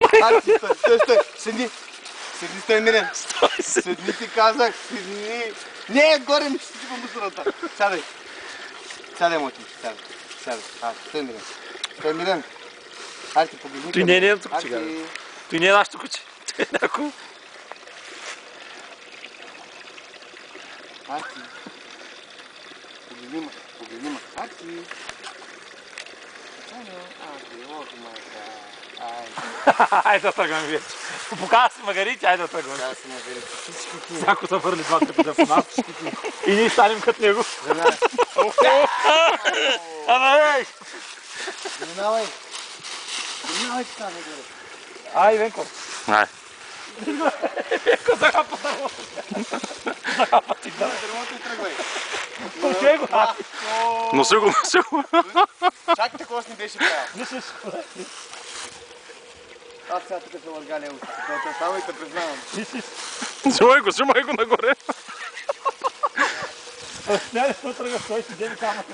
Стой. Седни. Стой, Мирен. Седни ти казах, седни. Не, горе ми ще си по мусората. Сядай. Сядай, моти. Сядай. Стой, Мирен. Хайде, погледни. Той не е нейното куче, гада. Той не е нашето куче. Той е някакво. Арти. Погледни ма. Арти. Айде да тръгваме вече. Покажа си магарите, айде да тръгваме. Всяко се върли 2-3 пъти по нас. И ние станем като него. Абе! Заминавай, че стане горе. Ай, Венко. Ай. Венко, захапа дървото. Захапа ти да. Дървото и тръгвай. Окей го. Носи го. Чакайте, какво си не беше правил. Мислиш, Аз сега тук се лъга лево. Само и те признавам. Снимай го нагоре. няма да се тръгва, той си ден камъка.